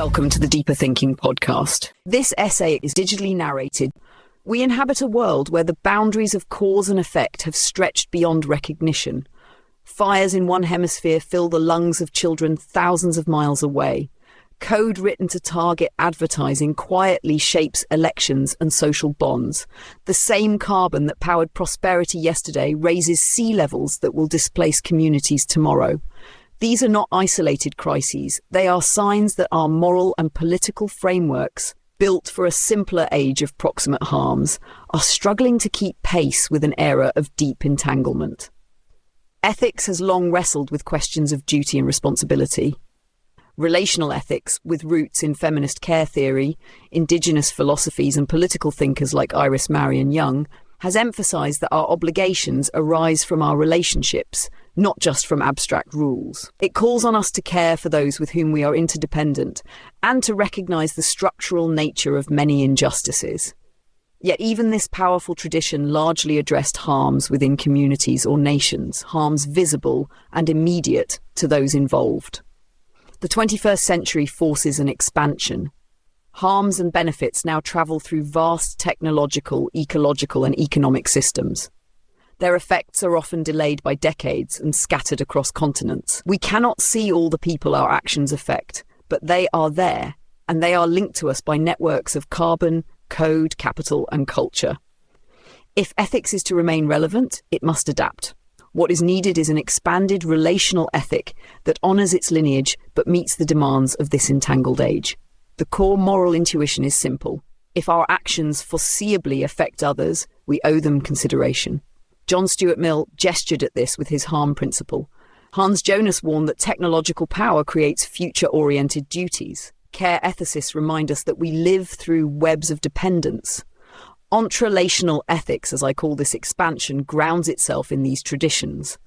Welcome to the Deeper Thinking podcast. This essay is digitally narrated. We inhabit a world where the boundaries of cause and effect have stretched beyond recognition. Fires in one hemisphere fill the lungs of children thousands of miles away. Code written to target advertising quietly shapes elections and social bonds. The same carbon that powered prosperity yesterday raises sea levels that will displace communities tomorrow. These are not isolated crises. They are signs that our moral and political frameworks, built for a simpler age of proximate harms, are struggling to keep pace with an era of deep entanglement. Ethics has long wrestled with questions of duty and responsibility. Relational ethics, with roots in feminist care theory, indigenous philosophies and political thinkers like Iris Marion Young, has emphasized that our obligations arise from our relationships, not just from abstract rules. It calls on us to care for those with whom we are interdependent and to recognize the structural nature of many injustices. Yet even this powerful tradition largely addressed harms within communities or nations, harms visible and immediate to those involved. The 21st century forces an expansion. Harms and benefits now travel through vast technological, ecological, and economic systems. Their effects are often delayed by decades and scattered across continents. We cannot see all the people our actions affect, but they are there, and they are linked to us by networks of carbon, code, capital, and culture. If ethics is to remain relevant, it must adapt. What is needed is an expanded relational ethic that honors its lineage but meets the demands of this entangled age. The core moral intuition is simple. If our actions foreseeably affect others, we owe them consideration. John Stuart Mill gestured at this with his harm principle. Hans Jonas warned that technological power creates future-oriented duties. Care ethicists remind us that we live through webs of dependence. Entrelational ethics, as I call this expansion, grounds itself in these traditions.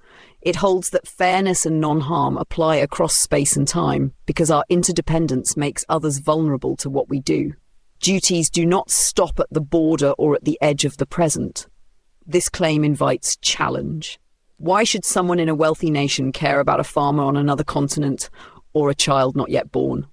It holds that fairness and non-harm apply across space and time because our interdependence makes others vulnerable to what we do. Duties do not stop at the border or at the edge of the present. This claim invites challenge. Why should someone in a wealthy nation care about a farmer on another continent or a child not yet born?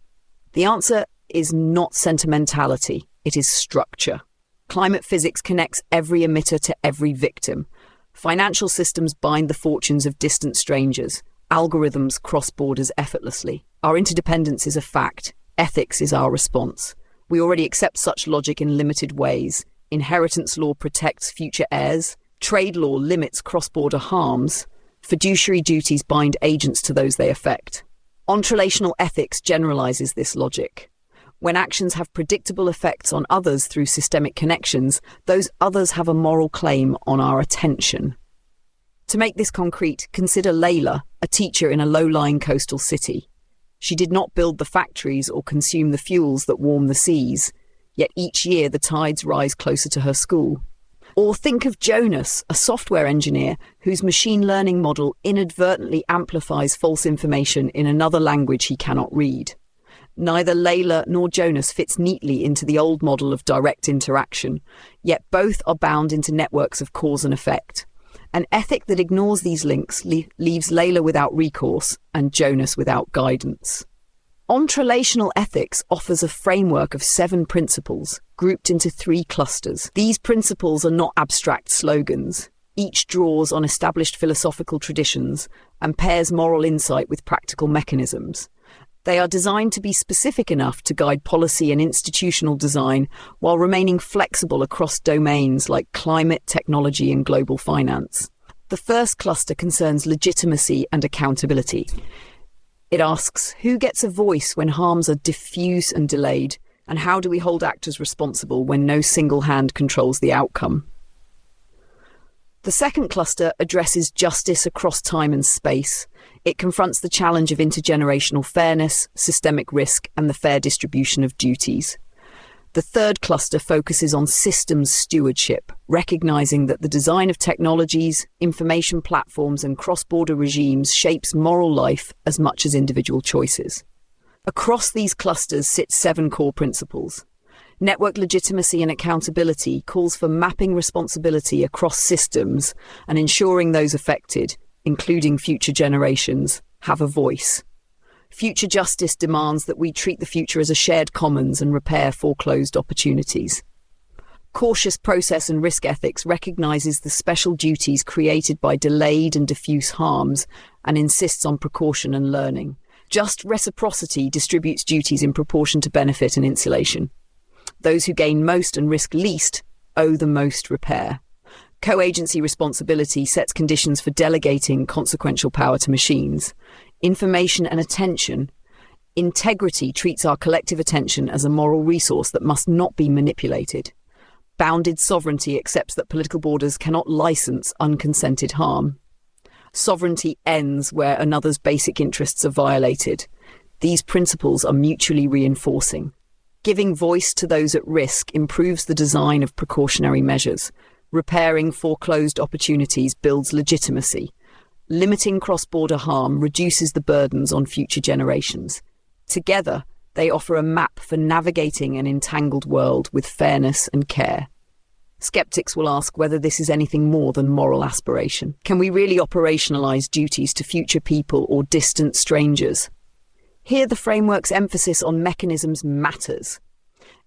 The answer is not sentimentality, it is structure. Climate physics connects every emitter to every victim. Financial systems bind the fortunes of distant strangers. Algorithms cross borders effortlessly. Our interdependence is a fact. Ethics is our response. We already accept such logic in limited ways. Inheritance law protects future heirs. Trade law limits cross-border harms. Fiduciary duties bind agents to those they affect. Entrelational ethics generalizes this logic. When actions have predictable effects on others through systemic connections, those others have a moral claim on our attention. To make this concrete, consider Layla, a teacher in a low-lying coastal city. She did not build the factories or consume the fuels that warm the seas, yet each year the tides rise closer to her school. Or think of Jonas, a software engineer whose machine learning model inadvertently amplifies false information in another language he cannot read. Neither Layla nor Jonas fits neatly into the old model of direct interaction, yet both are bound into networks of cause and effect. An ethic that ignores these links leaves Layla without recourse and Jonas without guidance. Entrelational ethics offers a framework of 7 principles, grouped into 3 clusters. These principles are not abstract slogans. Each draws on established philosophical traditions and pairs moral insight with practical mechanisms. They are designed to be specific enough to guide policy and institutional design while remaining flexible across domains like climate, technology, and global finance. The first cluster concerns legitimacy and accountability. It asks, who gets a voice when harms are diffuse and delayed, and how do we hold actors responsible when no single hand controls the outcome? The second cluster addresses justice across time and space. It confronts the challenge of intergenerational fairness, systemic risk, and the fair distribution of duties. The third cluster focuses on systems stewardship, recognizing that the design of technologies, information platforms, and cross-border regimes shapes moral life as much as individual choices. Across these clusters sit 7 core principles. Network legitimacy and accountability calls for mapping responsibility across systems and ensuring those affected, including future generations, have a voice. Future justice demands that we treat the future as a shared commons and repair foreclosed opportunities. Cautious process and risk ethics recognizes the special duties created by delayed and diffuse harms and insists on precaution and learning. Just reciprocity distributes duties in proportion to benefit and insulation. Those who gain most and risk least owe the most repair. Co-agency responsibility sets conditions for delegating consequential power to machines. Information and attention. Integrity treats our collective attention as a moral resource that must not be manipulated. Bounded sovereignty accepts that political borders cannot license unconsented harm. Sovereignty ends where another's basic interests are violated. These principles are mutually reinforcing. Giving voice to those at risk improves the design of precautionary measures. Repairing foreclosed opportunities builds legitimacy. Limiting cross-border harm reduces the burdens on future generations. Together, they offer a map for navigating an entangled world with fairness and care. Skeptics will ask whether this is anything more than moral aspiration. Can we really operationalize duties to future people or distant strangers? Here, the framework's emphasis on mechanisms matters.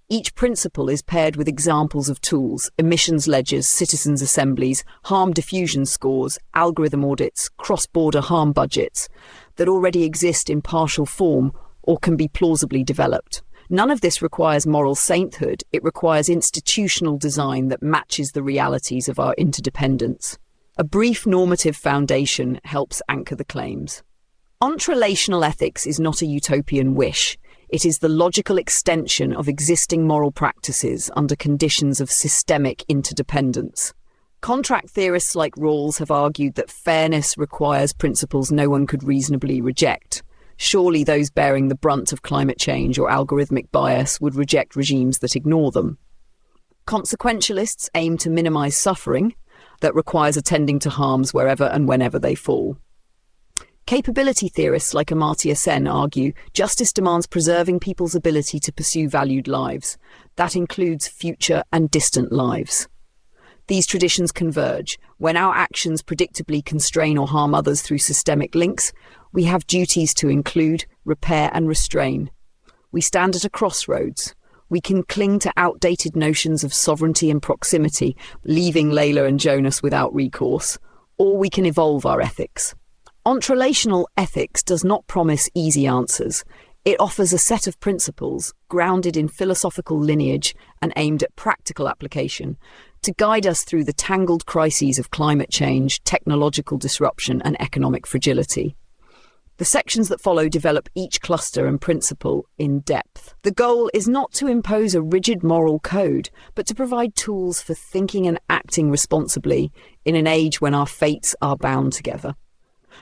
Each principle is paired with examples of tools, emissions ledgers, citizens' assemblies, harm diffusion scores, algorithm audits, cross-border harm budgets that already exist in partial form or can be plausibly developed. None of this requires moral sainthood. It requires institutional design that matches the realities of our interdependence. A brief normative foundation helps anchor the claims. Entrelational ethics is not a utopian wish. It is the logical extension of existing moral practices under conditions of systemic interdependence. Contract theorists like Rawls have argued that fairness requires principles no one could reasonably reject. Surely those bearing the brunt of climate change or algorithmic bias would reject regimes that ignore them. Consequentialists aim to minimize suffering that requires attending to harms wherever and whenever they fall. Capability theorists like Amartya Sen argue justice demands preserving people's ability to pursue valued lives. That includes future and distant lives. These traditions converge. When our actions predictably constrain or harm others through systemic links, we have duties to include, repair and restrain. We stand at a crossroads. We can cling to outdated notions of sovereignty and proximity, leaving Layla and Jonas without recourse, or we can evolve our ethics. Entrelational ethics does not promise easy answers. It offers a set of principles grounded in philosophical lineage and aimed at practical application to guide us through the tangled crises of climate change, technological disruption and economic fragility. The sections that follow develop each cluster and principle in depth. The goal is not to impose a rigid moral code, but to provide tools for thinking and acting responsibly in an age when our fates are bound together.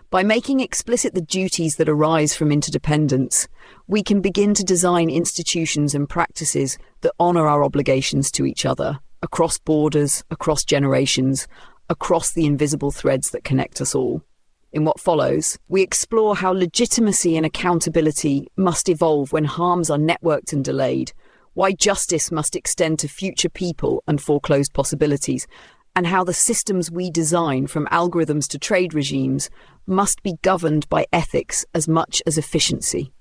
By making explicit the duties that arise from interdependence, we can begin to design institutions and practices that honour our obligations to each other, across borders, across generations, across the invisible threads that connect us all. In what follows, we explore how legitimacy and accountability must evolve when harms are networked and delayed, why justice must extend to future people and foreclosed possibilities, and how the systems we design, from algorithms to trade regimes, must be governed by ethics as much as efficiency.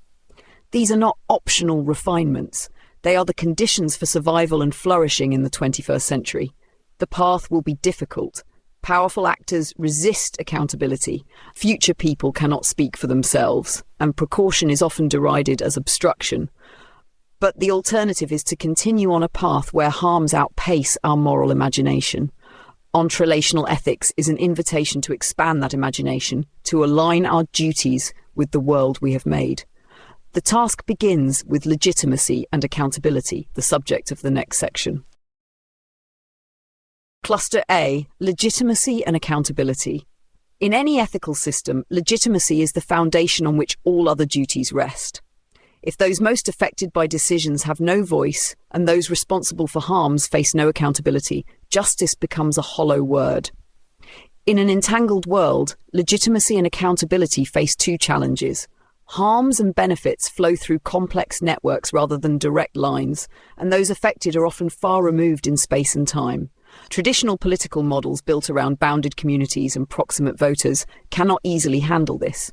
These are not optional refinements. They are the conditions for survival and flourishing in the 21st century. The path will be difficult. Powerful actors resist accountability. Future people cannot speak for themselves, and precaution is often derided as obstruction. But the alternative is to continue on a path where harms outpace our moral imagination. Entrelational ethics is an invitation to expand that imagination, to align our duties with the world we have made. The task begins with legitimacy and accountability, the subject of the next section. Cluster A, legitimacy and accountability. In any ethical system, legitimacy is the foundation on which all other duties rest. If those most affected by decisions have no voice and those responsible for harms face no accountability, justice becomes a hollow word. In an entangled world, legitimacy and accountability face two challenges. Harms and benefits flow through complex networks rather than direct lines, and those affected are often far removed in space and time. Traditional political models built around bounded communities and proximate voters cannot easily handle this.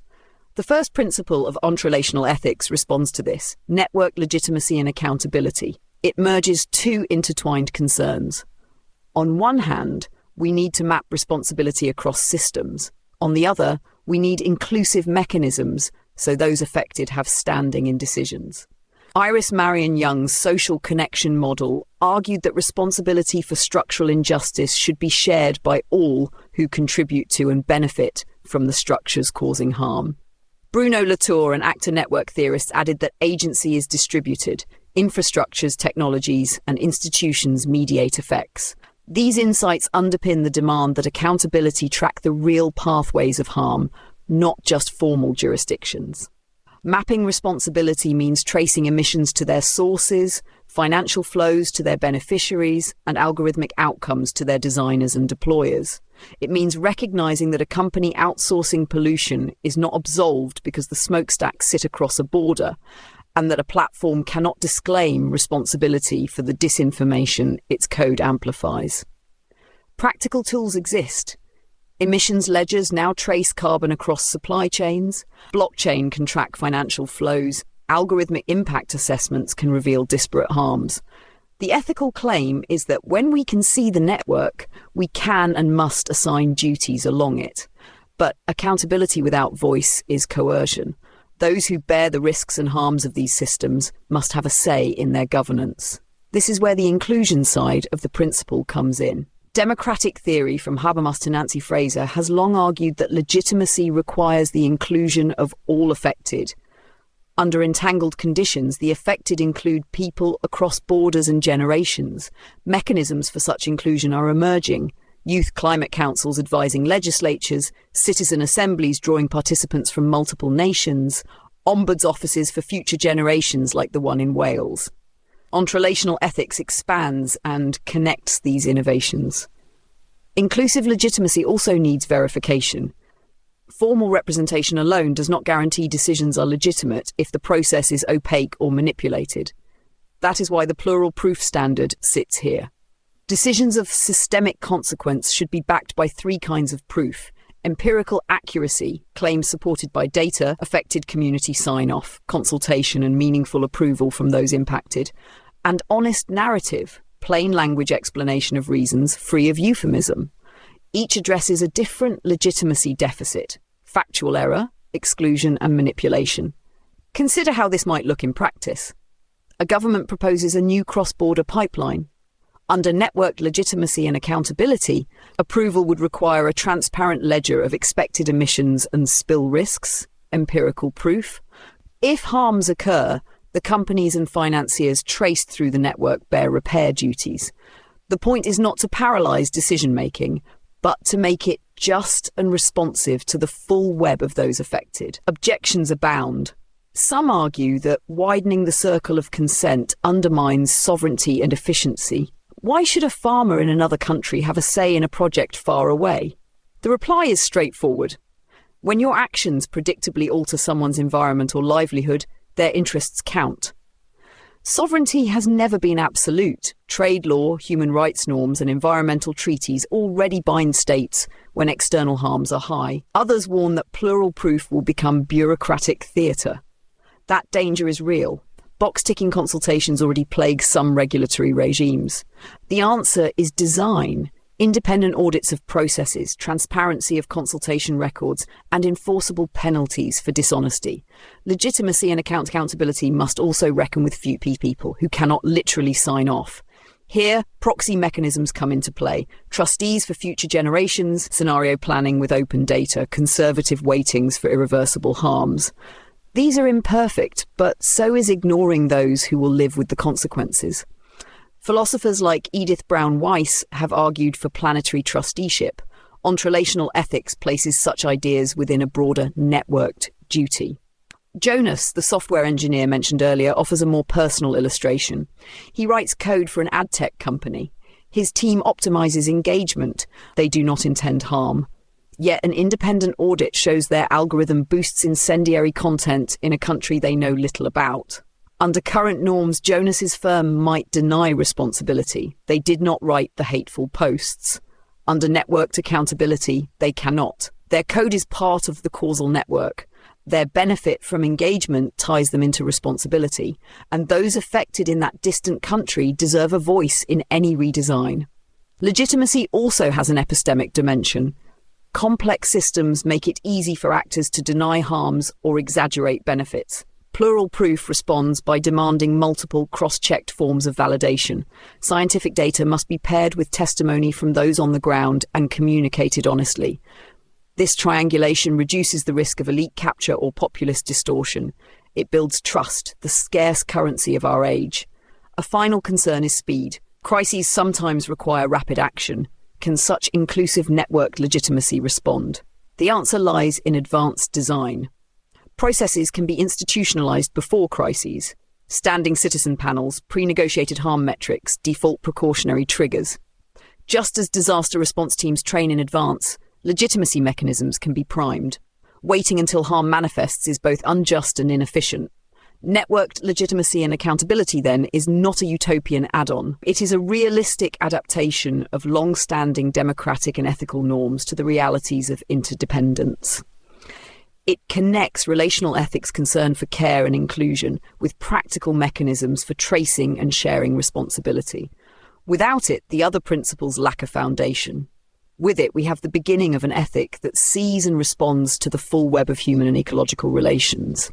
The first principle of entrelational ethics responds to this: network legitimacy and accountability. It merges two intertwined concerns. On one hand, we need to map responsibility across systems. On the other, we need inclusive mechanisms so those affected have standing in decisions. Iris Marion Young's social connection model argued that responsibility for structural injustice should be shared by all who contribute to and benefit from the structures causing harm. Bruno Latour, an actor network theorist, added that agency is distributed. Infrastructures, technologies, and institutions mediate effects. These insights underpin the demand that accountability track the real pathways of harm, not just formal jurisdictions. Mapping responsibility means tracing emissions to their sources, financial flows to their beneficiaries, and algorithmic outcomes to their designers and deployers. It means recognizing that a company outsourcing pollution is not absolved because the smokestacks sit across a border, and that a platform cannot disclaim responsibility for the disinformation its code amplifies. Practical tools exist. Emissions ledgers now trace carbon across supply chains. Blockchain can track financial flows. Algorithmic impact assessments can reveal disparate harms. The ethical claim is that when we can see the network, we can and must assign duties along it. But accountability without voice is coercion. Those who bear the risks and harms of these systems must have a say in their governance. This is where the inclusion side of the principle comes in. Democratic theory, from Habermas to Nancy Fraser, has long argued that legitimacy requires the inclusion of all affected. Under entangled conditions, the affected include people across borders and generations. Mechanisms for such inclusion are emerging. Youth climate councils advising legislatures, citizen assemblies drawing participants from multiple nations, ombuds offices for future generations like the one in Wales. Entrelational ethics expands and connects these innovations. Inclusive legitimacy also needs verification. Formal representation alone does not guarantee decisions are legitimate if the process is opaque or manipulated. That is why the plural proof standard sits here. Decisions of systemic consequence should be backed by three kinds of proof: empirical accuracy, claims supported by data, affected community sign-off, consultation and meaningful approval from those impacted, and honest narrative, plain language explanation of reasons free of euphemism. Each addresses a different legitimacy deficit: factual error, exclusion and manipulation. Consider how this might look in practice. A government proposes a new cross-border pipeline. Under network legitimacy and accountability, approval would require a transparent ledger of expected emissions and spill risks, empirical proof. If harms occur, the companies and financiers traced through the network bear repair duties. The point is not to paralyze decision-making, but to make it just and responsive to the full web of those affected. Objections abound. Some argue that widening the circle of consent undermines sovereignty and efficiency. Why should a farmer in another country have a say in a project far away? The reply is straightforward. When your actions predictably alter someone's environment or livelihood, their interests count. Sovereignty has never been absolute. Trade law, human rights norms, and environmental treaties already bind states when external harms are high. Others warn that plural proof will become bureaucratic theatre. That danger is real. Box-ticking consultations already plague some regulatory regimes. The answer is design, independent audits of processes, transparency of consultation records, and enforceable penalties for dishonesty. Legitimacy and accountability must also reckon with few people who cannot literally sign off. Here, proxy mechanisms come into play: trustees for future generations, scenario planning with open data, conservative weightings for irreversible harms. These are imperfect, but so is ignoring those who will live with the consequences. Philosophers like Edith Brown Weiss have argued for planetary trusteeship. Entrelational ethics places such ideas within a broader networked duty. Jonas, the software engineer mentioned earlier, offers a more personal illustration. He writes code for an ad tech company. His team optimizes engagement. They do not intend harm. Yet an independent audit shows their algorithm boosts incendiary content in a country they know little about. Under current norms, Jonas's firm might deny responsibility. They did not write the hateful posts. Under networked accountability, they cannot. Their code is part of the causal network. Their benefit from engagement ties them into responsibility, and those affected in that distant country deserve a voice in any redesign. Legitimacy also has an epistemic dimension. Complex systems make it easy for actors to deny harms or exaggerate benefits. Plural proof responds by demanding multiple cross-checked forms of validation. Scientific data must be paired with testimony from those on the ground and communicated honestly. This triangulation reduces the risk of elite capture or populist distortion. It builds trust, the scarce currency of our age. A final concern is speed. Crises sometimes require rapid action. Can such inclusive networked legitimacy respond? The answer lies in advanced design. Processes can be institutionalized before crises. Standing citizen panels, pre-negotiated harm metrics, default precautionary triggers. Just as disaster response teams train in advance, legitimacy mechanisms can be primed. Waiting until harm manifests is both unjust and inefficient. Networked legitimacy and accountability, then, is not a utopian add-on. It is a realistic adaptation of long-standing democratic and ethical norms to the realities of interdependence. It connects relational ethics concern for care and inclusion with practical mechanisms for tracing and sharing responsibility. Without it, the other principles lack a foundation. With it, we have the beginning of an ethic that sees and responds to the full web of human and ecological relations.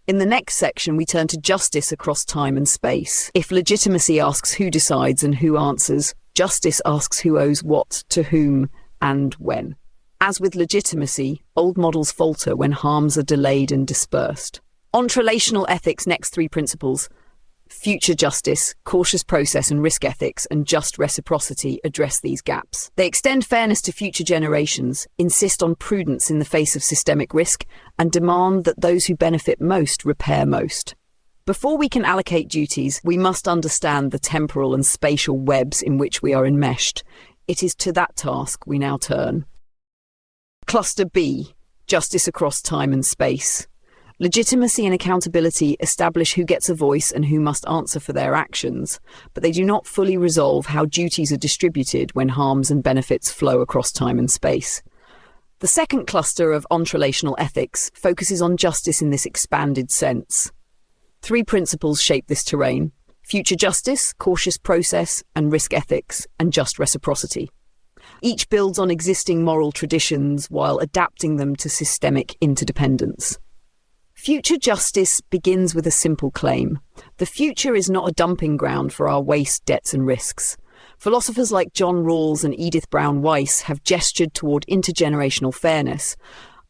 In the next section, we turn to justice across time and space. If legitimacy asks who decides and who answers, justice asks who owes what, to whom, and when. As with legitimacy, old models falter when harms are delayed and dispersed. Entrelational ethics' next three principles, future justice, cautious process and risk ethics, and just reciprocity, address these gaps. They extend fairness to future generations, insist on prudence in the face of systemic risk, and demand that those who benefit most repair most. Before we can allocate duties, we must understand the temporal and spatial webs in which we are enmeshed. It is to that task we now turn. Cluster B, justice across time and space. Legitimacy and accountability establish who gets a voice and who must answer for their actions, but they do not fully resolve how duties are distributed when harms and benefits flow across time and space. The second cluster of entrelational ethics focuses on justice in this expanded sense. Three principles shape this terrain: future justice, cautious process and risk ethics, and just reciprocity. Each builds on existing moral traditions while adapting them to systemic interdependence. Future justice begins with a simple claim. The future is not a dumping ground for our waste, debts and risks. Philosophers like John Rawls and Edith Brown Weiss have gestured toward intergenerational fairness,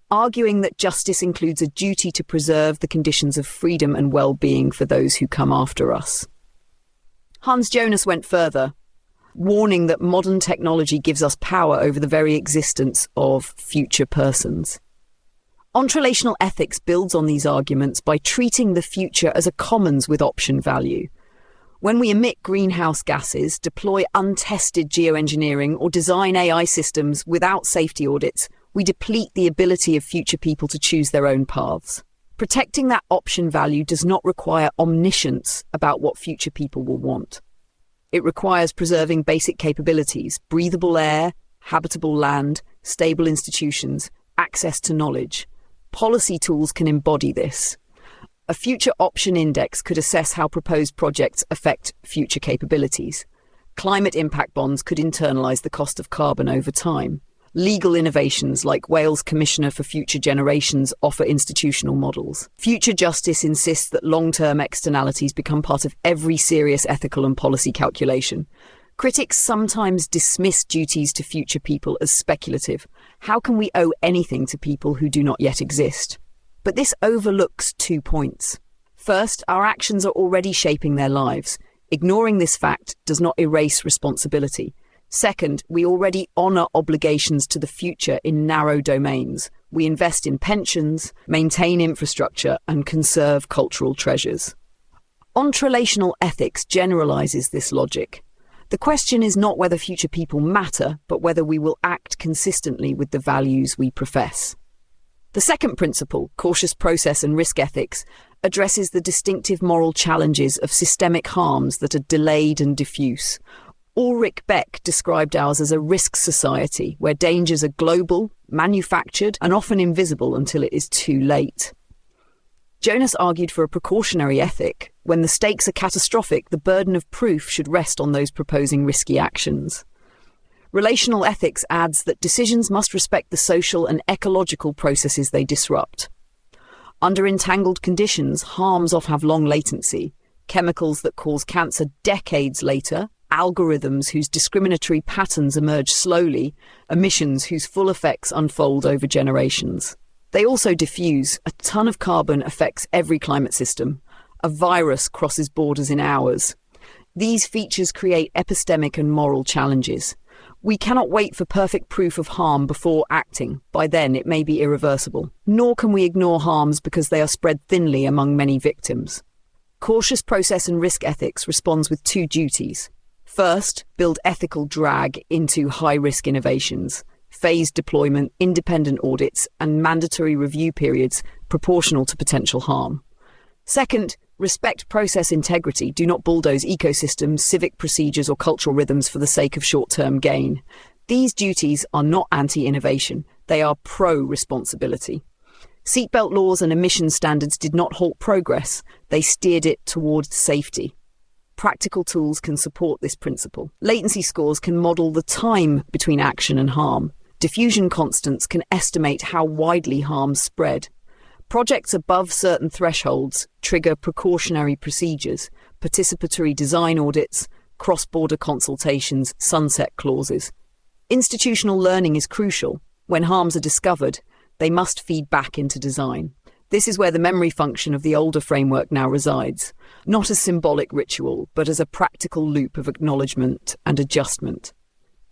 arguing that justice includes a duty to preserve the conditions of freedom and well-being for those who come after us. Hans Jonas went further, warning that modern technology gives us power over the very existence of future persons. Entrelational ethics builds on these arguments by treating the future as a commons with option value. When we emit greenhouse gases, deploy untested geoengineering, or design AI systems without safety audits, we deplete the ability of future people to choose their own paths. Protecting that option value does not require omniscience about what future people will want. It requires preserving basic capabilities: breathable air, habitable land, stable institutions, access to knowledge. Policy tools can embody this. A future option index could assess how proposed projects affect future capabilities. Climate impact bonds could internalize the cost of carbon over time. Legal innovations like Wales Commissioner for Future Generations offer institutional models. Future justice insists that long-term externalities become part of every serious ethical and policy calculation. Critics sometimes dismiss duties to future people as speculative. How can we owe anything to people who do not yet exist? But this overlooks 2 points. First, our actions are already shaping their lives. Ignoring this fact does not erase responsibility. Second, we already honour obligations to the future in narrow domains. We invest in pensions, maintain infrastructure, and conserve cultural treasures. Entrelational ethics generalises this logic. The question is not whether future people matter, but whether we will act consistently with the values we profess. The second principle, cautious process and risk ethics, addresses the distinctive moral challenges of systemic harms that are delayed and diffuse. Ulrich Beck described ours as a risk society, where dangers are global, manufactured and often invisible until it is too late. Jonas argued for a precautionary ethic. When the stakes are catastrophic, the burden of proof should rest on those proposing risky actions. Relational ethics adds that decisions must respect the social and ecological processes they disrupt. Under entangled conditions, harms often have long latency. Chemicals that cause cancer decades later, algorithms whose discriminatory patterns emerge slowly, emissions whose full effects unfold over generations. They also diffuse. A ton of carbon affects every climate system. A virus crosses borders in hours. These features create epistemic and moral challenges. We cannot wait for perfect proof of harm before acting. By then, it may be irreversible. Nor can we ignore harms because they are spread thinly among many victims. Cautious process and risk ethics responds with two duties. First, build ethical drag into high-risk innovations. Phased deployment, independent audits, and mandatory review periods proportional to potential harm. Second, respect process integrity. Do not bulldoze ecosystems, civic procedures, or cultural rhythms for the sake of short-term gain. These duties are not anti-innovation. They are pro-responsibility. Seatbelt laws and emission standards did not halt progress. They steered it towards safety. Practical tools can support this principle. Latency scores can model the time between action and harm. Diffusion constants can estimate how widely harms spread. Projects above certain thresholds trigger precautionary procedures, participatory design audits, cross-border consultations, sunset clauses. Institutional learning is crucial. When harms are discovered, they must feed back into design. This is where the memory function of the older framework now resides, not as symbolic ritual, but as a practical loop of acknowledgement and adjustment.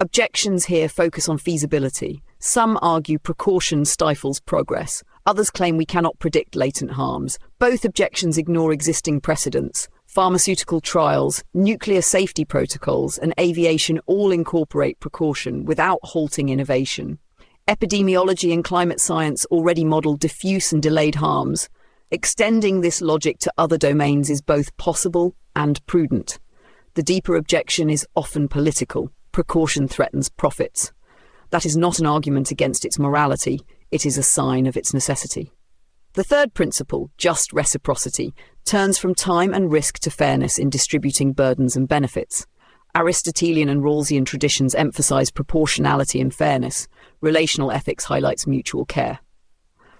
Objections here focus on feasibility. Some argue precaution stifles progress. Others claim we cannot predict latent harms. Both objections ignore existing precedents. Pharmaceutical trials, nuclear safety protocols, and aviation all incorporate precaution without halting innovation. Epidemiology and climate science already model diffuse and delayed harms. Extending this logic to other domains is both possible and prudent. The deeper objection is often political. Precaution threatens profits. That is not an argument against its morality, it is a sign of its necessity. The third principle, just reciprocity, turns from time and risk to fairness in distributing burdens and benefits. Aristotelian and Rawlsian traditions emphasize proportionality and fairness. Relational ethics highlights mutual care.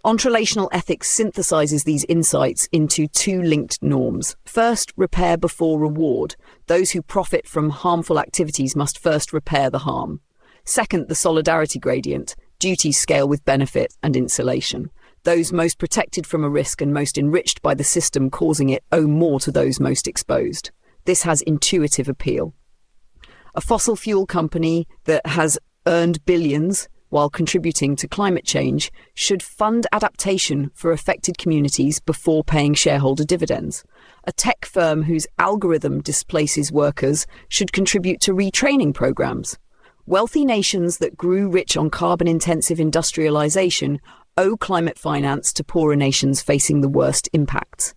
Entrelational ethics synthesizes these insights into two linked norms. First, repair before reward. Those who profit from harmful activities must first repair the harm. Second, the solidarity gradient. Duties scale with benefit and insulation. Those most protected from a risk and most enriched by the system causing it owe more to those most exposed. This has intuitive appeal. A fossil fuel company that has earned billions while contributing to climate change should fund adaptation for affected communities before paying shareholder dividends. A tech firm whose algorithm displaces workers should contribute to retraining programs. Wealthy nations that grew rich on carbon-intensive industrialization owe climate finance to poorer nations facing the worst impacts.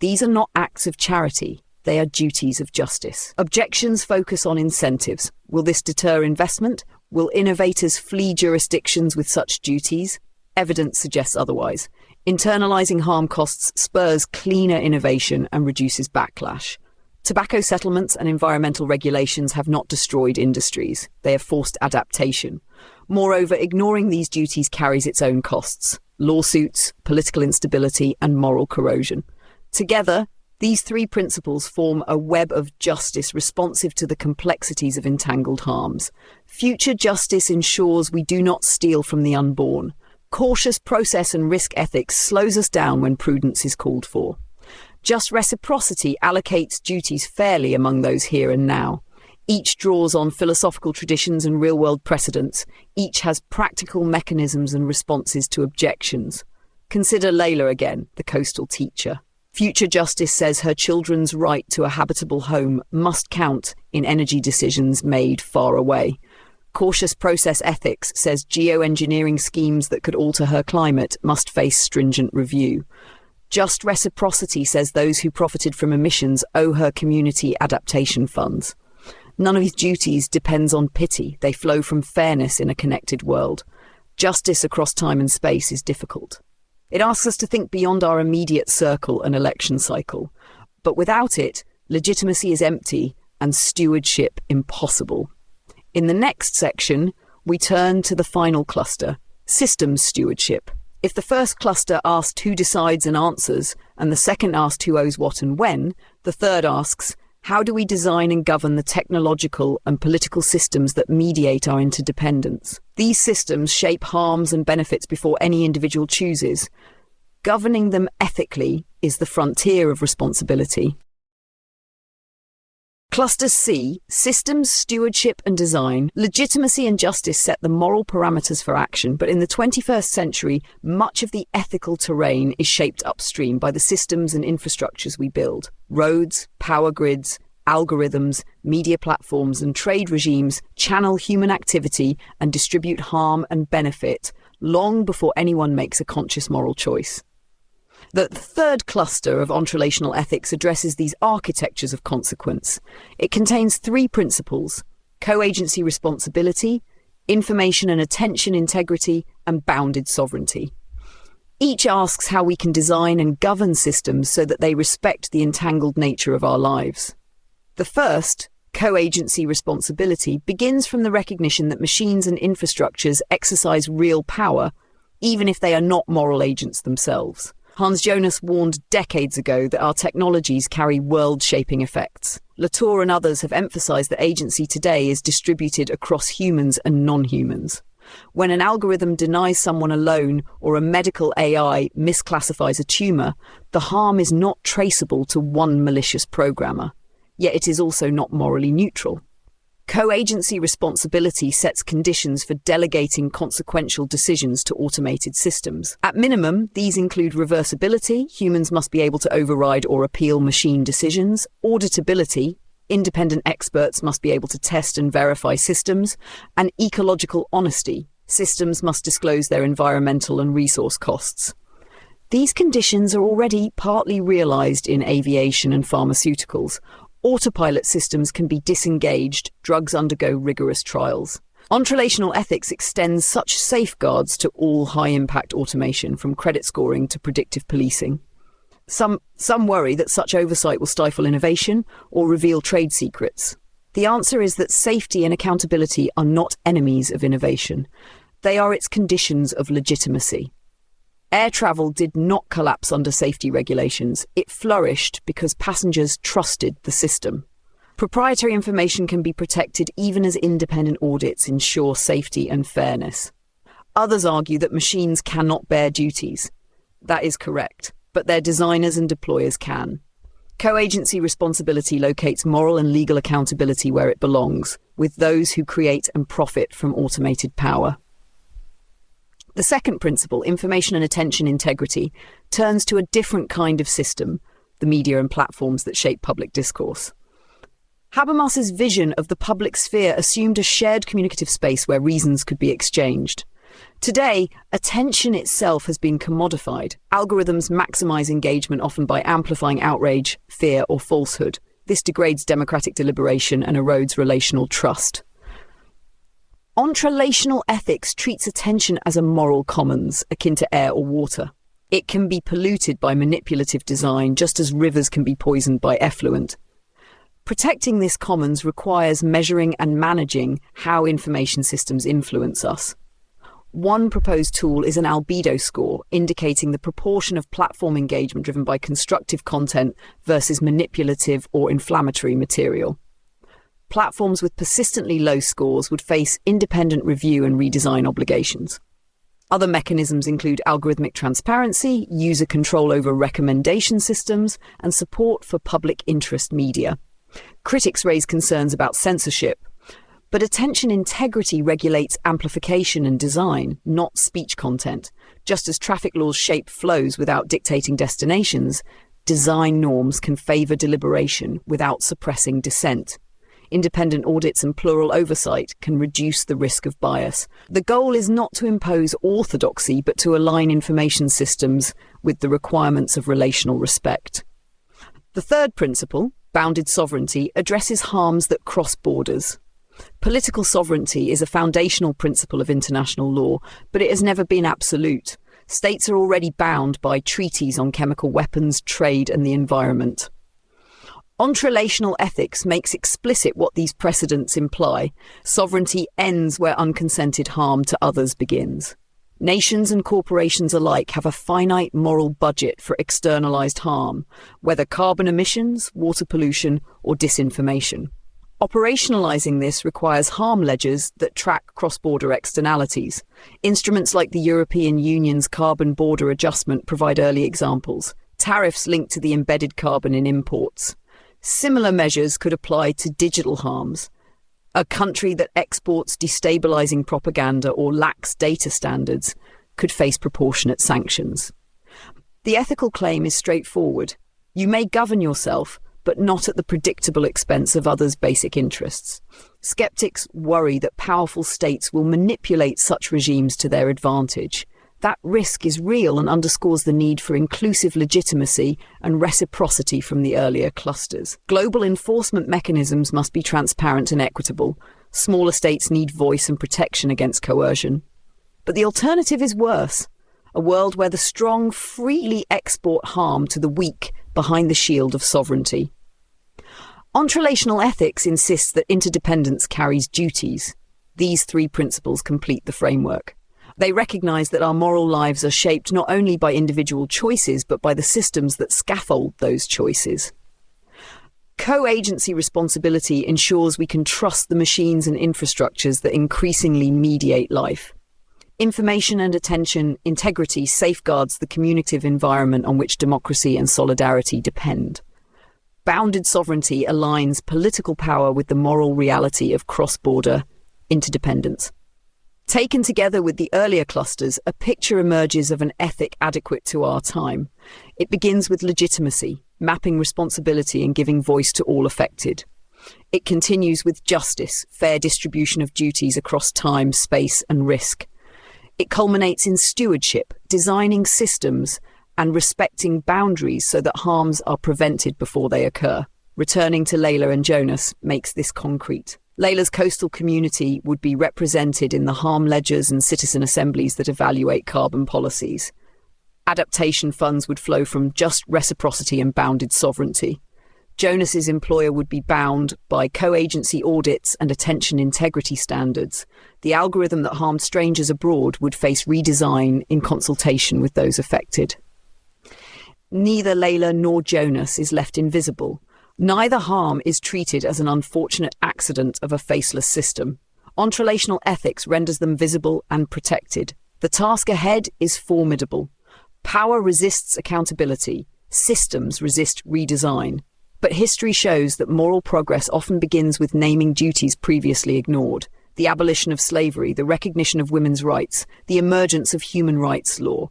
These are not acts of charity. They are duties of justice. Objections focus on incentives. Will this deter investment? Will innovators flee jurisdictions with such duties? Evidence suggests otherwise. Internalizing harm costs spurs cleaner innovation and reduces backlash. Tobacco settlements and environmental regulations have not destroyed industries. They have forced adaptation. Moreover, ignoring these duties carries its own costs: lawsuits, political instability, and moral corrosion. Together, these three principles form a web of justice responsive to the complexities of entangled harms. Future justice ensures we do not steal from the unborn. Cautious process and risk ethics slows us down when prudence is called for. Just reciprocity allocates duties fairly among those here and now. Each draws on philosophical traditions and real-world precedents. Each has practical mechanisms and responses to objections. Consider Layla again, the coastal teacher. Future justice says her children's right to a habitable home must count in energy decisions made far away. Cautious process ethics says geoengineering schemes that could alter her climate must face stringent review. Just reciprocity says those who profited from emissions owe her community adaptation funds. None of these duties depends on pity. They flow from fairness in a connected world. Justice across time and space is difficult. It asks us to think beyond our immediate circle and election cycle. But without it, legitimacy is empty and stewardship impossible. In the next section, we turn to the final cluster, systems stewardship. If the first cluster asked who decides and answers, and the second asked who owes what and when, the third asks, how do we design and govern the technological and political systems that mediate our interdependence? These systems shape harms and benefits before any individual chooses. Governing them ethically is the frontier of responsibility. Cluster C, systems, stewardship and design. Legitimacy and justice set the moral parameters for action, but in the 21st century, much of the ethical terrain is shaped upstream by the systems and infrastructures we build. Roads, power grids, algorithms, media platforms and trade regimes channel human activity and distribute harm and benefit long before anyone makes a conscious moral choice. The third cluster of entrelational ethics addresses these architectures of consequence. It contains three principles: co-agency responsibility, information and attention integrity, and bounded sovereignty. Each asks how we can design and govern systems so that they respect the entangled nature of our lives. The first, co-agency responsibility, begins from the recognition that machines and infrastructures exercise real power, even if they are not moral agents themselves. Hans Jonas warned decades ago that our technologies carry world-shaping effects. Latour and others have emphasized that agency today is distributed across humans and non-humans. When an algorithm denies someone a loan or a medical AI misclassifies a tumor, the harm is not traceable to one malicious programmer. Yet it is also not morally neutral. Co-agency responsibility sets conditions for delegating consequential decisions to automated systems. At minimum, these include reversibility — humans must be able to override or appeal machine decisions; auditability — independent experts must be able to test and verify systems; and ecological honesty — systems must disclose their environmental and resource costs. These conditions are already partly realized in aviation and pharmaceuticals. Autopilot systems can be disengaged, drugs undergo rigorous trials. Entrelational ethics extends such safeguards to all high-impact automation, from credit scoring to predictive policing. Some worry that such oversight will stifle innovation or reveal trade secrets. The answer is that safety and accountability are not enemies of innovation. They are its conditions of legitimacy. Air travel did not collapse under safety regulations. It flourished because passengers trusted the system. Proprietary information can be protected even as independent audits ensure safety and fairness. Others argue that machines cannot bear duties. That is correct, but their designers and deployers can. Co-agency responsibility locates moral and legal accountability where it belongs, with those who create and profit from automated power. The second principle, information and attention integrity, turns to a different kind of system, the media and platforms that shape public discourse. Habermas's vision of the public sphere assumed a shared communicative space where reasons could be exchanged. Today, attention itself has been commodified. Algorithms maximize engagement, often by amplifying outrage, fear, or falsehood. This degrades democratic deliberation and erodes relational trust. Entrelational ethics treats attention as a moral commons, akin to air or water. It can be polluted by manipulative design, just as rivers can be poisoned by effluent. Protecting this commons requires measuring and managing how information systems influence us. One proposed tool is an albedo score, indicating the proportion of platform engagement driven by constructive content versus manipulative or inflammatory material. Platforms with persistently low scores would face independent review and redesign obligations. Other mechanisms include algorithmic transparency, user control over recommendation systems, and support for public interest media. Critics raise concerns about censorship, but attention integrity regulates amplification and design, not speech content. Just as traffic laws shape flows without dictating destinations, design norms can favor deliberation without suppressing dissent. Independent audits and plural oversight can reduce the risk of bias. The goal is not to impose orthodoxy, but to align information systems with the requirements of relational respect. The third principle, bounded sovereignty, addresses harms that cross borders. Political sovereignty is a foundational principle of international law, but it has never been absolute. States are already bound by treaties on chemical weapons, trade, and the environment. Entrelational ethics makes explicit what these precedents imply. Sovereignty ends where unconsented harm to others begins. Nations and corporations alike have a finite moral budget for externalized harm, whether carbon emissions, water pollution, or disinformation. Operationalizing this requires harm ledgers that track cross-border externalities. Instruments like the European Union's carbon border adjustment provide early examples. Tariffs linked to the embedded carbon in imports. Similar measures could apply to digital harms. A country that exports destabilizing propaganda or lacks data standards could face proportionate sanctions. The ethical claim is straightforward. You may govern yourself, but not at the predictable expense of others' basic interests. Skeptics worry that powerful states will manipulate such regimes to their advantage. That risk is real and underscores the need for inclusive legitimacy and reciprocity from the earlier clusters. Global enforcement mechanisms must be transparent and equitable. Smaller states need voice and protection against coercion. But the alternative is worse. A world where the strong freely export harm to the weak behind the shield of sovereignty. Entrelational ethics insists that interdependence carries duties. These three principles complete the framework. They recognize that our moral lives are shaped not only by individual choices, but by the systems that scaffold those choices. Co-agency responsibility ensures we can trust the machines and infrastructures that increasingly mediate life. Information and attention integrity safeguards the communicative environment on which democracy and solidarity depend. Bounded sovereignty aligns political power with the moral reality of cross-border interdependence. Taken together with the earlier clusters, a picture emerges of an ethic adequate to our time. It begins with legitimacy, mapping responsibility and giving voice to all affected. It continues with justice, fair distribution of duties across time, space, and risk. It culminates in stewardship, designing systems and respecting boundaries so that harms are prevented before they occur. Returning to Layla and Jonas makes this concrete. Layla's coastal community would be represented in the harm ledgers and citizen assemblies that evaluate carbon policies. Adaptation funds would flow from just reciprocity and bounded sovereignty. Jonas's employer would be bound by co-agency audits and attention integrity standards. The algorithm that harmed strangers abroad would face redesign in consultation with those affected. Neither Layla nor Jonas is left invisible. Neither harm is treated as an unfortunate accident of a faceless system. Entrelational ethics renders them visible and protected. The task ahead is formidable. Power resists accountability. Systems resist redesign. But history shows that moral progress often begins with naming duties previously ignored. The abolition of slavery, the recognition of women's rights, the emergence of human rights law.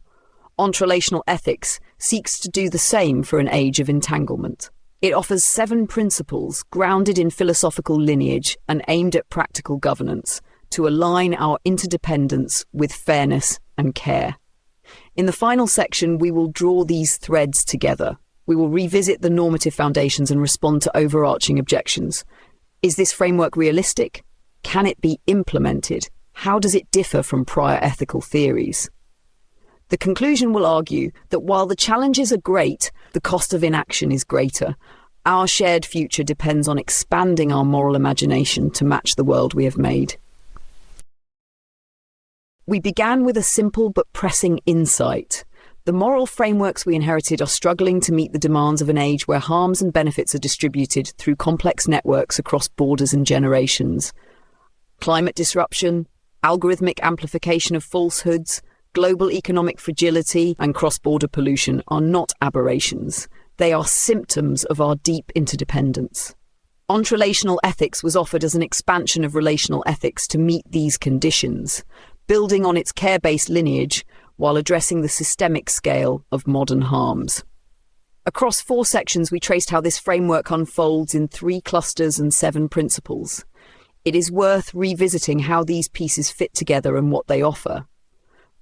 Entrelational ethics seeks to do the same for an age of entanglement. It offers 7 principles grounded in philosophical lineage and aimed at practical governance to align our interdependence with fairness and care. In the final section, we will draw these threads together. We will revisit the normative foundations and respond to overarching objections. Is this framework realistic? Can it be implemented? How does it differ from prior ethical theories? The conclusion will argue that while the challenges are great, the cost of inaction is greater. Our shared future depends on expanding our moral imagination to match the world we have made. We began with a simple but pressing insight. The moral frameworks we inherited are struggling to meet the demands of an age where harms and benefits are distributed through complex networks across borders and generations. Climate disruption, algorithmic amplification of falsehoods, global economic fragility and cross-border pollution are not aberrations. They are symptoms of our deep interdependence. Entrelational ethics was offered as an expansion of relational ethics to meet these conditions, building on its care-based lineage while addressing the systemic scale of modern harms. Across 4 sections, we traced how this framework unfolds in 3 clusters and 7 principles. It is worth revisiting how these pieces fit together and what they offer.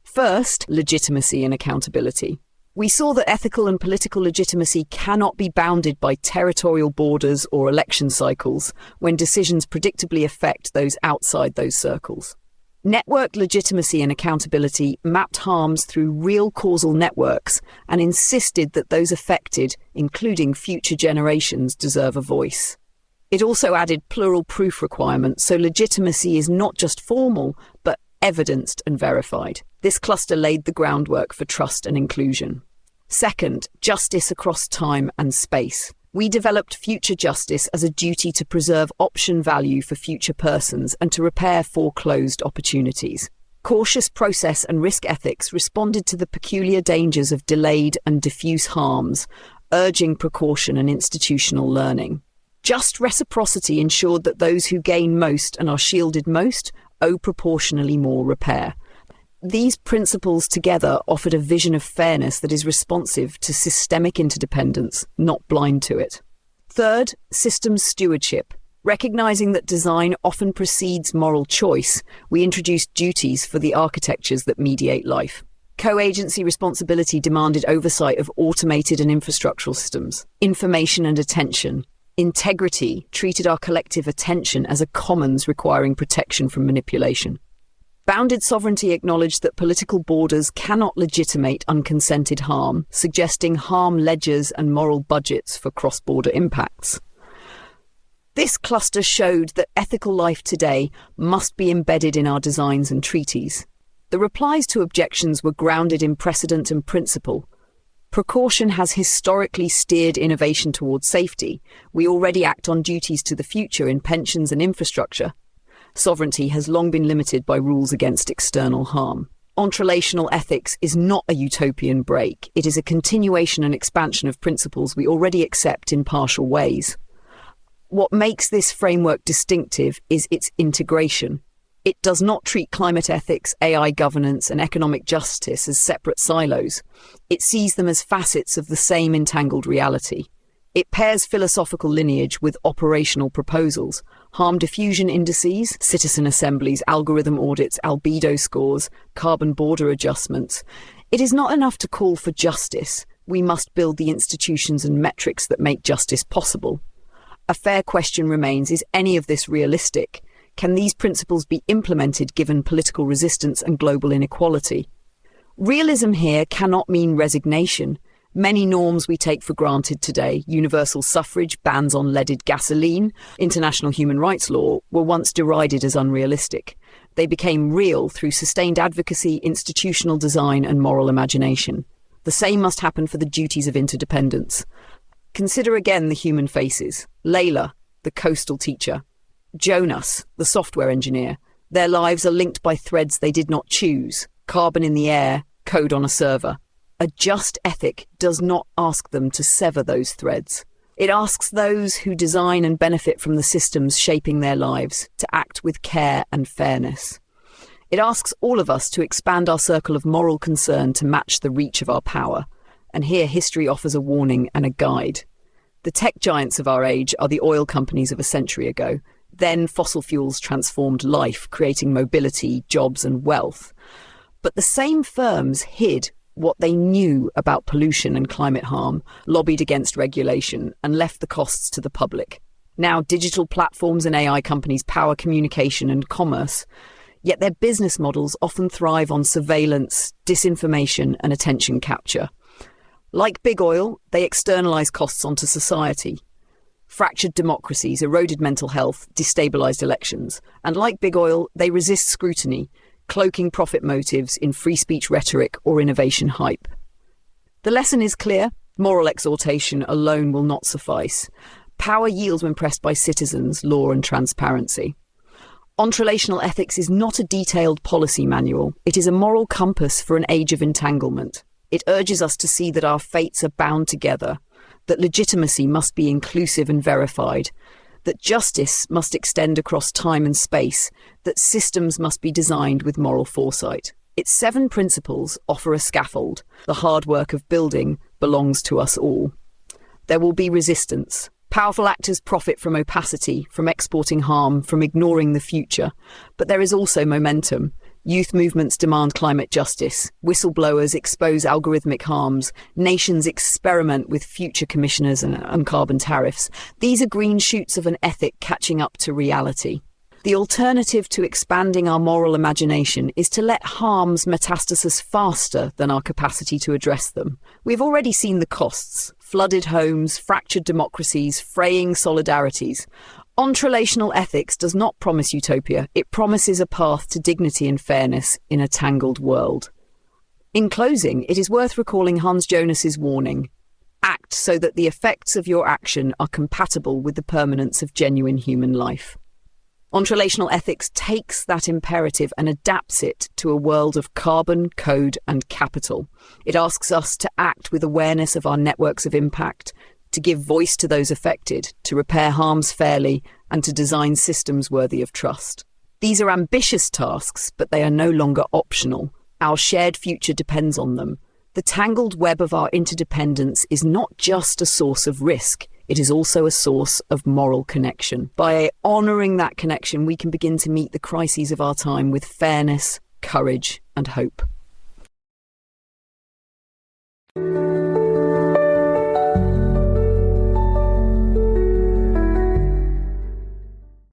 First, legitimacy and accountability. We saw that ethical and political legitimacy cannot be bounded by territorial borders or election cycles when decisions predictably affect those outside those circles. Networked legitimacy and accountability mapped harms through real causal networks and insisted that those affected, including future generations, deserve a voice. It also added plural proof requirements, so legitimacy is not just formal, but evidenced and verified. This cluster laid the groundwork for trust and inclusion. Second, justice across time and space. We developed future justice as a duty to preserve option value for future persons and to repair foreclosed opportunities. Cautious process and risk ethics responded to the peculiar dangers of delayed and diffuse harms, urging precaution and institutional learning. Just reciprocity ensured that those who gain most and are shielded most owe proportionally more repair. These principles together offered a vision of fairness that is responsive to systemic interdependence, not blind to it. Third, systems stewardship. Recognizing that design often precedes moral choice, we introduced duties for the architectures that mediate life. Co-agency responsibility demanded oversight of automated and infrastructural systems. Information and attention. Integrity treated our collective attention as a commons requiring protection from manipulation. Bounded sovereignty acknowledged that political borders cannot legitimate unconsented harm, suggesting harm ledgers and moral budgets for cross-border impacts. This cluster showed that ethical life today must be embedded in our designs and treaties. The replies to objections were grounded in precedent and principle. Precaution has historically steered innovation towards safety. We already act on duties to the future in pensions and infrastructure. Sovereignty has long been limited by rules against external harm. Entrelational ethics is not a utopian break. It is a continuation and expansion of principles we already accept in partial ways. What makes this framework distinctive is its integration. It does not treat climate ethics, AI governance, and economic justice as separate silos. It sees them as facets of the same entangled reality. It pairs philosophical lineage with operational proposals, harm diffusion indices, citizen assemblies, algorithm audits, albedo scores, carbon border adjustments. It is not enough to call for justice. We must build the institutions and metrics that make justice possible. A fair question remains, is any of this realistic? Can these principles be implemented given political resistance and global inequality? Realism here cannot mean resignation. Many norms we take for granted today, universal suffrage, bans on leaded gasoline, international human rights law, were once derided as unrealistic. They became real through sustained advocacy, institutional design, and moral imagination. The same must happen for the duties of interdependence. Consider again the human faces. Layla, the coastal teacher. Jonas, the software engineer. Their lives are linked by threads they did not choose. Carbon in the air, code on a server. A just ethic does not ask them to sever those threads. It asks those who design and benefit from the systems shaping their lives to act with care and fairness. It asks all of us to expand our circle of moral concern to match the reach of our power. And here history offers a warning and a guide. The tech giants of our age are the oil companies of a century ago. Then fossil fuels transformed life, creating mobility, jobs, and wealth. But the same firms hid what they knew about pollution and climate harm, lobbied against regulation, and left the costs to the public. Now digital platforms and AI companies power communication and commerce, yet their business models often thrive on surveillance, disinformation, and attention capture. Like big oil, they externalize costs onto society. Fractured democracies, eroded mental health, destabilized elections. And like big oil, they resist scrutiny, cloaking profit motives in free speech rhetoric or innovation hype. The lesson is clear. Moral exhortation alone will not suffice. Power yields when pressed by citizens, law and transparency. Entrelational ethics is not a detailed policy manual. It is a moral compass for an age of entanglement. It urges us to see that our fates are bound together, that legitimacy must be inclusive and verified, that justice must extend across time and space, that systems must be designed with moral foresight. Its 7 principles offer a scaffold. The hard work of building belongs to us all. There will be resistance. Powerful actors profit from opacity, from exporting harm, from ignoring the future. But there is also momentum. Youth movements demand climate justice. Whistleblowers expose algorithmic harms. Nations experiment with future commissioners and carbon tariffs. These are green shoots of an ethic catching up to reality. The alternative to expanding our moral imagination is to let harms metastasize faster than our capacity to address them. We've already seen the costs: flooded homes, fractured democracies, fraying solidarities. Entrelational ethics does not promise utopia. It promises a path to dignity and fairness in a tangled world. In closing, it is worth recalling Hans Jonas's warning: act so that the effects of your action are compatible with the permanence of genuine human life. Entrelational ethics takes that imperative and adapts it to a world of carbon, code, and capital. It asks us to act with awareness of our networks of impact, to give voice to those affected, to repair harms fairly, and to design systems worthy of trust. These are ambitious tasks, but they are no longer optional. Our shared future depends on them. The tangled web of our interdependence is not just a source of risk. It is also a source of moral connection. By honouring that connection, we can begin to meet the crises of our time with fairness, courage, and hope.